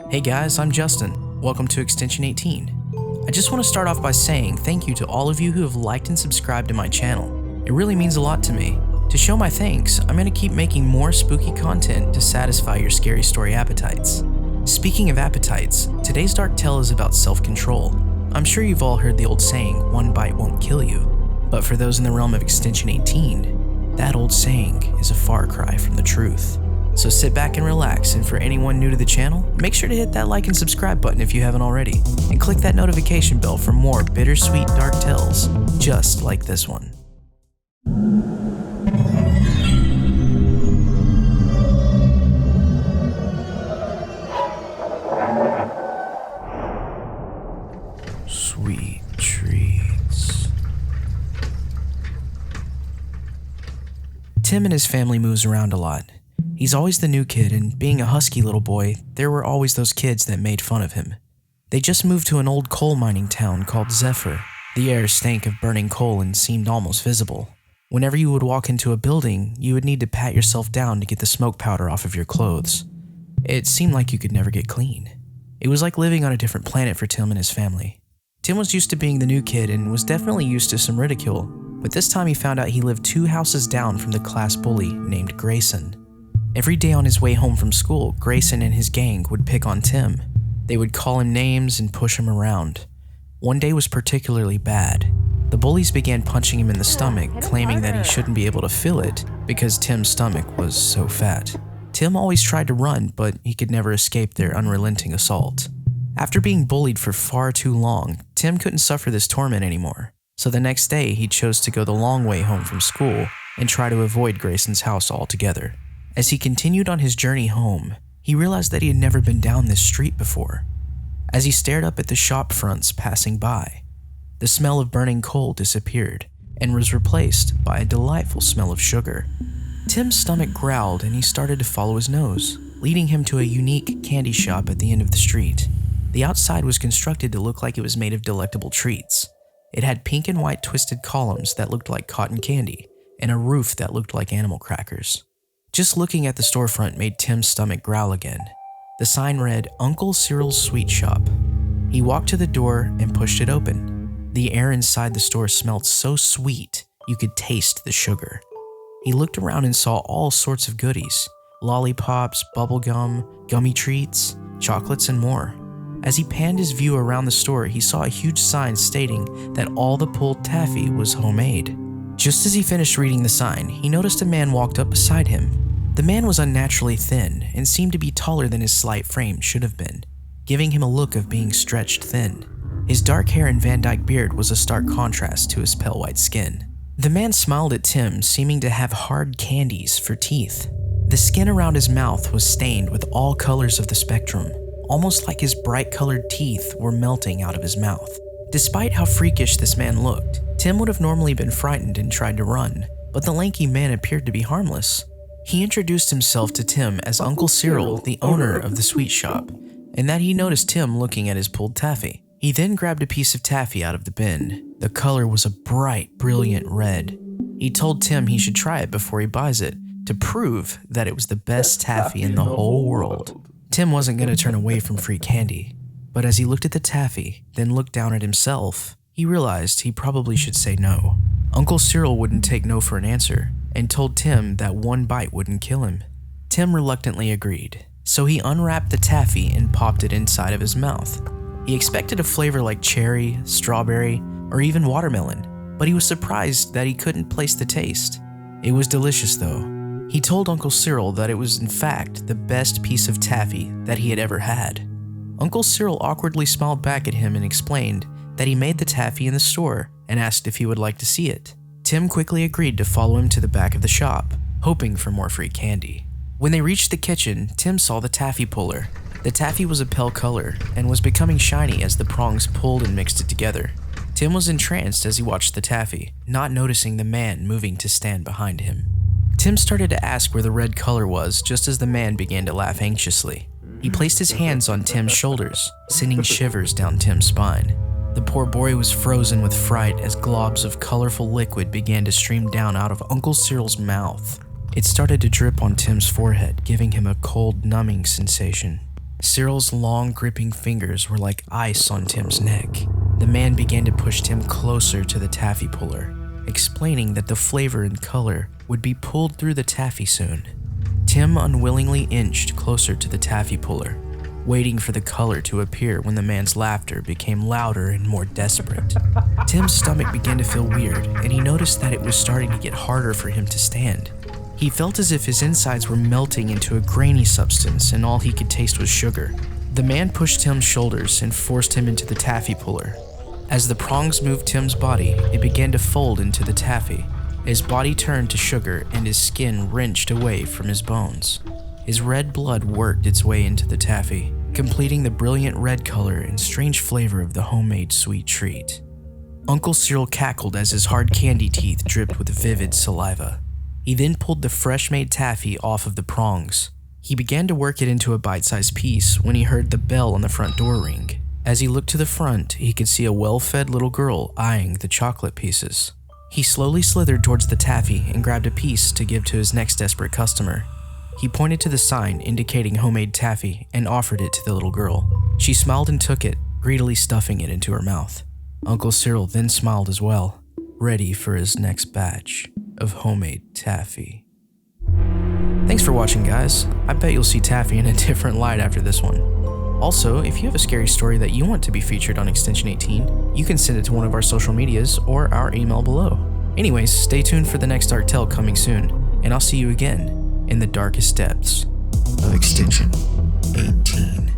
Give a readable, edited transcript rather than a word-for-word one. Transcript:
Hey guys, I'm Justin. Welcome to Extension 18. I just want to start off by saying thank you to all of you who have liked and subscribed to my channel. It really means a lot to me. To show my thanks, I'm going to keep making more spooky content to satisfy your scary story appetites. Speaking of appetites, today's dark tale is about self-control. I'm sure you've all heard the old saying, one bite won't kill you. But for those in the realm of Extension 18, that old saying is a far cry from the truth. So sit back and relax, and for anyone new to the channel, make sure to hit that like and subscribe button if you haven't already, and click that notification bell for more bittersweet dark tales, just like this one. Sweet treats. Tim and his family moves around a lot. He's always the new kid, and being a husky little boy, there were always those kids that made fun of him. They just moved to an old coal mining town called Zephyr. The air stank of burning coal and seemed almost visible. Whenever you would walk into a building, you would need to pat yourself down to get the smoke powder off of your clothes. It seemed like you could never get clean. It was like living on a different planet for Tim and his family. Tim was used to being the new kid and was definitely used to some ridicule, but this time he found out he lived 2 houses down from the class bully named Grayson. Every day on his way home from school, Grayson and his gang would pick on Tim. They would call him names and push him around. One day was particularly bad. The bullies began punching him in the stomach, claiming that he shouldn't be able to feel it because Tim's stomach was so fat. Tim always tried to run, but he could never escape their unrelenting assault. After being bullied for far too long, Tim couldn't suffer this torment anymore. So the next day, he chose to go the long way home from school and try to avoid Grayson's house altogether. As he continued on his journey home, he realized that he had never been down this street before. As he stared up at the shop fronts passing by, the smell of burning coal disappeared and was replaced by a delightful smell of sugar. Tim's stomach growled and he started to follow his nose, leading him to a unique candy shop at the end of the street. The outside was constructed to look like it was made of delectable treats. It had pink and white twisted columns that looked like cotton candy and a roof that looked like animal crackers. Just looking at the storefront made Tim's stomach growl again. The sign read, Uncle Cyril's Sweet Shop. He walked to the door and pushed it open. The air inside the store smelled so sweet, you could taste the sugar. He looked around and saw all sorts of goodies, lollipops, bubblegum, gummy treats, chocolates, and more. As he panned his view around the store, he saw a huge sign stating that all the pulled taffy was homemade. Just as he finished reading the sign, he noticed a man walked up beside him. The man was unnaturally thin and seemed to be taller than his slight frame should have been, giving him a look of being stretched thin. His dark hair and Van Dyke beard was a stark contrast to his pale white skin. The man smiled at Tim, seeming to have hard candies for teeth. The skin around his mouth was stained with all colors of the spectrum, almost like his bright-colored teeth were melting out of his mouth. Despite how freakish this man looked, Tim would have normally been frightened and tried to run, but the lanky man appeared to be harmless. He introduced himself to Tim as Uncle Cyril, the owner of the sweet shop, and that he noticed Tim looking at his pulled taffy. He then grabbed a piece of taffy out of the bin. The color was a bright, brilliant red. He told Tim he should try it before he buys it, to prove that it was the best taffy in the whole world. Tim wasn't going to turn away from free candy, but as he looked at the taffy, then looked down at himself, he realized he probably should say no. Uncle Cyril wouldn't take no for an answer, and told Tim that one bite wouldn't kill him. Tim reluctantly agreed, so he unwrapped the taffy and popped it inside of his mouth. He expected a flavor like cherry, strawberry, or even watermelon, but he was surprised that he couldn't place the taste. It was delicious though. He told Uncle Cyril that it was in fact the best piece of taffy that he had ever had. Uncle Cyril awkwardly smiled back at him and explained that he made the taffy in the store and asked if he would like to see it. Tim quickly agreed to follow him to the back of the shop, hoping for more free candy. When they reached the kitchen, Tim saw the taffy puller. The taffy was a pale color and was becoming shiny as the prongs pulled and mixed it together. Tim was entranced as he watched the taffy, not noticing the man moving to stand behind him. Tim started to ask where the red color was just as the man began to laugh anxiously. He placed his hands on Tim's shoulders, sending shivers down Tim's spine. The poor boy was frozen with fright as globs of colorful liquid began to stream down out of Uncle Cyril's mouth. It started to drip on Tim's forehead, giving him a cold, numbing sensation. Cyril's long, gripping fingers were like ice on Tim's neck. The man began to push Tim closer to the taffy puller, explaining that the flavor and color would be pulled through the taffy soon. Tim unwillingly inched closer to the taffy puller, waiting for the color to appear when the man's laughter became louder and more desperate. Tim's stomach began to feel weird, and he noticed that it was starting to get harder for him to stand. He felt as if his insides were melting into a grainy substance and all he could taste was sugar. The man pushed Tim's shoulders and forced him into the taffy puller. As the prongs moved Tim's body, it began to fold into the taffy. His body turned to sugar and his skin wrenched away from his bones. His red blood worked its way into the taffy, completing the brilliant red color and strange flavor of the homemade sweet treat. Uncle Cyril cackled as his hard candy teeth dripped with vivid saliva. He then pulled the fresh-made taffy off of the prongs. He began to work it into a bite-sized piece when he heard the bell on the front door ring. As he looked to the front, he could see a well-fed little girl eyeing the chocolate pieces. He slowly slithered towards the taffy and grabbed a piece to give to his next desperate customer. He pointed to the sign indicating homemade taffy and offered it to the little girl. She smiled and took it, greedily stuffing it into her mouth. Uncle Cyril then smiled as well, ready for his next batch of homemade taffy. Thanks for watching, guys. I bet you'll see taffy in a different light after this one. Also, if you have a scary story that you want to be featured on Extension 18, you can send it to one of our social medias or our email below. Anyways, stay tuned for the next Dark Tale coming soon, and I'll see you again in the darkest depths of Extension 18.